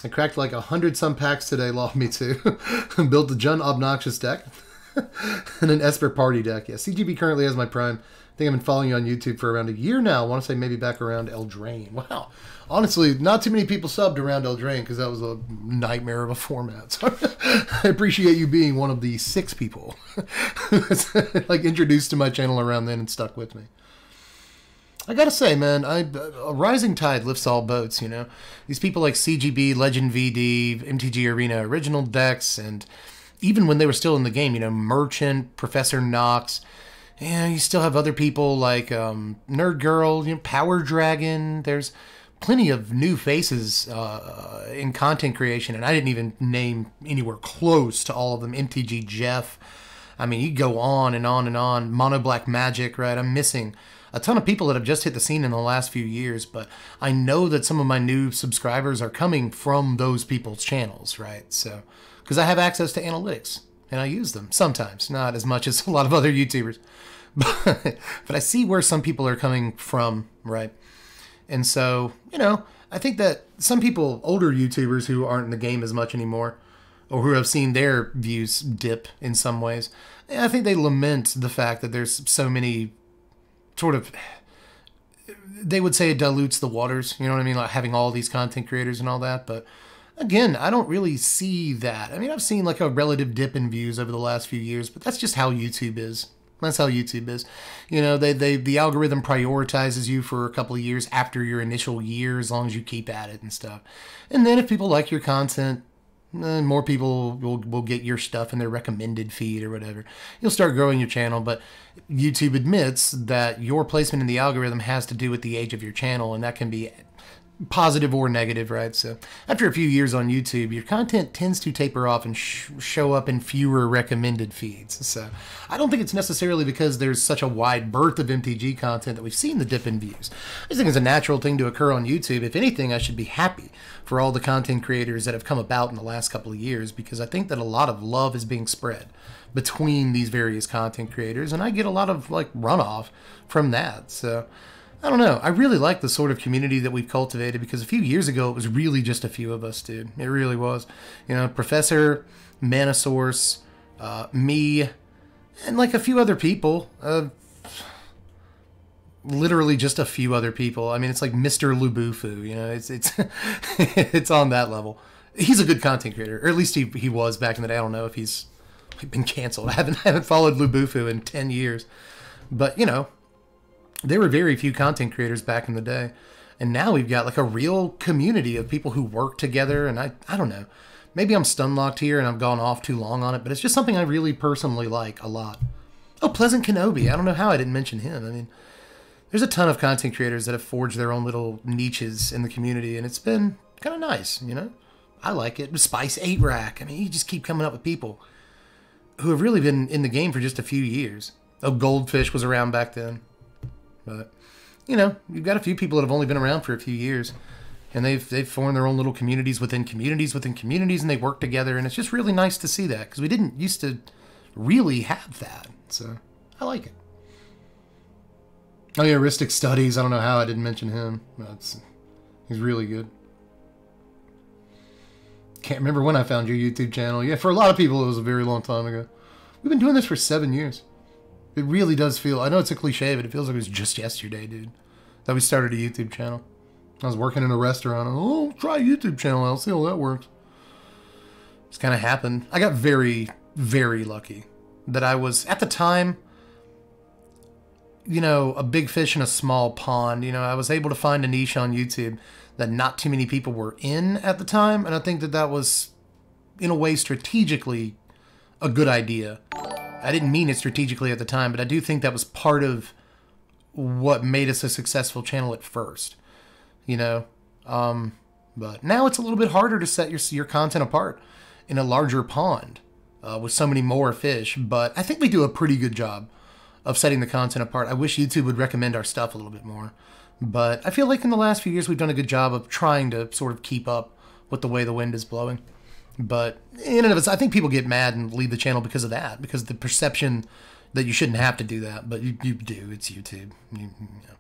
I cracked like 100 some packs today, love me too. Built the Jun Obnoxious deck and an Esper Party deck. Yeah, CGB currently has my prime. I think I've been following you on YouTube for around a year now. I want to say maybe back around Eldraine. Wow. Honestly, not too many people subbed around Eldraine because that was a nightmare of a format. So I appreciate you being one of the 6 people who was like introduced to my channel around then and stuck with me. I gotta say, man, a rising tide lifts all boats, you know? These people like CGB, Legend VD, MTG Arena Original Decks, and even when they were still in the game, you know, Merchant, Professor Knox, and you still have other people like Nerd Girl, you know, Power Dragon. There's plenty of new faces in content creation, and I didn't even name anywhere close to all of them. MTG Jeff. I mean, you go on and on and on. Mono Black Magic, right? I'm missing a ton of people that have just hit the scene in the last few years, but I know that some of my new subscribers are coming from those people's channels, right? So, because I have access to analytics, and I use them sometimes, not as much as a lot of other YouTubers, but I see where some people are coming from, right? And so, you know, I think that some people, older YouTubers who aren't in the game as much anymore, or who have seen their views dip in some ways, I think they lament the fact that there's so many sort of, they would say it dilutes the waters, you know what I mean, like having all these content creators and all that, but again, I don't really see that. I mean, I've seen like a relative dip in views over the last few years, but that's just how YouTube is. That's how YouTube is. You know, the algorithm prioritizes you for a couple of years after your initial year, as long as you keep at it and stuff. And then if people like your content, more people will get your stuff in their recommended feed or whatever. You'll start growing your channel, but YouTube admits that your placement in the algorithm has to do with the age of your channel, and that can be positive or negative, right? So after a few years on YouTube, your content tends to taper off and show up in fewer recommended feeds. So I don't think it's necessarily because there's such a wide berth of MTG content that we've seen the dip in views. I just think it's a natural thing to occur on YouTube. If anything, I should be happy for all the content creators that have come about in the last couple of years, because I think that a lot of love is being spread between these various content creators, and I get a lot of like runoff from that. So I don't know. I really like the sort of community that we've cultivated, because a few years ago it was really just a few of us, dude. It really was. You know, Professor, Manasource, me, and like a few other people. Literally just a few other people. I mean, it's like Mr. Lubufu, you know, it's it's on that level. He's a good content creator, or at least he was back in the day. I don't know if he's been canceled. I haven't followed Lubufu in 10 years. But, you know, there were very few content creators back in the day, and now we've got like a real community of people who work together. And I don't know, maybe I'm stun locked here and I've gone off too long on it, but it's just something I really personally like a lot. Oh, Pleasant Kenobi, I don't know how I didn't mention him. I mean, there's a ton of content creators that have forged their own little niches in the community, and it's been kind of nice, you know? I like it. Spice 8 Rack, I mean, you just keep coming up with people who have really been in the game for just a few years. Oh, Goldfish was around back then. But, you know, you've got a few people that have only been around for a few years, and they've formed their own little communities within communities within communities, and they work together, and it's just really nice to see that, because we didn't used to really have that. So I like it. Oh yeah, Ristic Studies. I don't know how I didn't mention him. He's really good. Can't remember when I found your YouTube channel. Yeah, for a lot of people, it was a very long time ago. We've been doing this for 7 years. It really does feel, I know it's a cliche, but it feels like it was just yesterday, dude, that we started a YouTube channel. I was working in a restaurant. Oh, try a YouTube channel. I'll see how that works. It's kind of happened. I got very, very lucky that I was, at the time, you know, a big fish in a small pond. You know, I was able to find a niche on YouTube that not too many people were in at the time, and I think that that was, in a way, strategically a good idea. I didn't mean it strategically at the time, but I do think that was part of what made us a successful channel at first, you know. But now it's a little bit harder to set your content apart in a larger pond with so many more fish, but I think we do a pretty good job of setting the content apart. I wish YouTube would recommend our stuff a little bit more, but I feel like in the last few years we've done a good job of trying to sort of keep up with the way the wind is blowing. But in and of itself, I think people get mad and leave the channel because of that, because the perception that you shouldn't have to do that, but you do. It's YouTube. You know.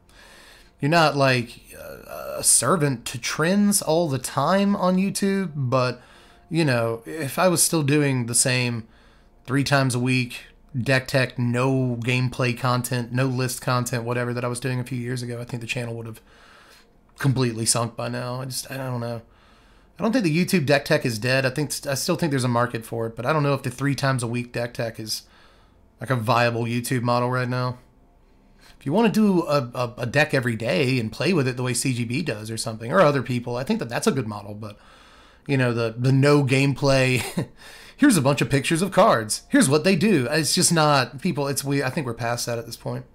you're not like a servant to trends all the time on YouTube, but you know, if I was still doing the same 3 times a week deck tech, no gameplay content, no list content, whatever that I was doing a few years ago, I think the channel would have completely sunk by now. I don't know. I don't think the YouTube deck tech is dead. I still think there's a market for it, but I don't know if the 3 times a week deck tech is like a viable YouTube model right now. If you want to do a deck every day and play with it the way CGB does or something, or other people, I think that's a good model. But you know, the no gameplay. Here's a bunch of pictures of cards. Here's what they do. It's just not people. I think we're past that at this point.